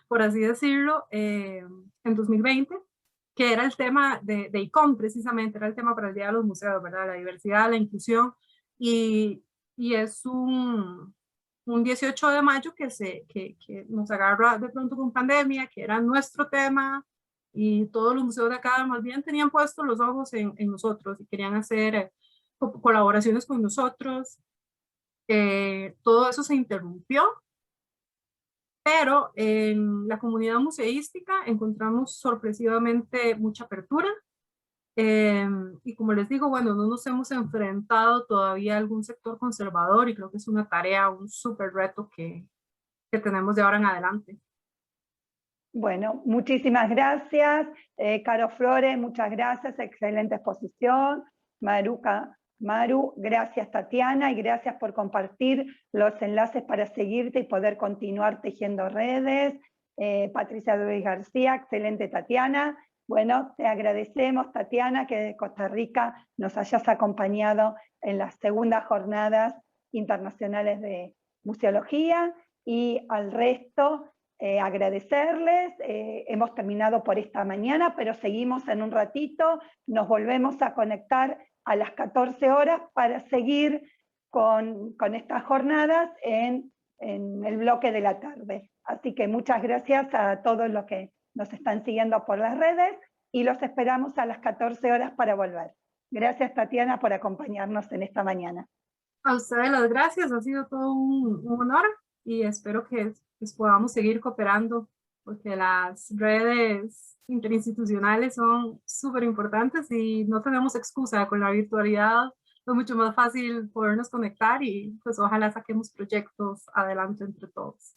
por así decirlo, en 2020, que era el tema de ICOM, precisamente, era el tema para el Día de los Museos, ¿verdad? La diversidad, la inclusión, y es un 18 de mayo que nos agarra de pronto con pandemia, que era nuestro tema, y todos los museos de acá más bien tenían puestos los ojos en nosotros y querían hacer colaboraciones con nosotros. Todo eso se interrumpió, pero en la comunidad museística encontramos sorpresivamente mucha apertura. Y como les digo, bueno, no nos hemos enfrentado todavía a algún sector conservador y creo que es una tarea, un súper reto que tenemos de ahora en adelante. Bueno, muchísimas gracias. Caro Flores, muchas gracias, excelente exposición. Maru, gracias Tatiana, y gracias por compartir los enlaces para seguirte y poder continuar tejiendo redes. Patricia Luis García, excelente Tatiana. Bueno, te agradecemos Tatiana que de Costa Rica nos hayas acompañado en las segundas jornadas internacionales de museología, y al resto agradecerles. Hemos terminado por esta mañana, pero seguimos en un ratito, nos volvemos a conectar a las 14 horas para seguir con estas jornadas en el bloque de la tarde. Así que muchas gracias a todos los que nos están siguiendo por las redes y los esperamos a las 14 horas para volver. Gracias Tatiana por acompañarnos en esta mañana. A ustedes las gracias, ha sido todo un honor y espero que podamos seguir cooperando porque las redes interinstitucionales son súper importantes y no tenemos excusa. Con la virtualidad es mucho más fácil podernos conectar y pues ojalá saquemos proyectos adelante entre todos.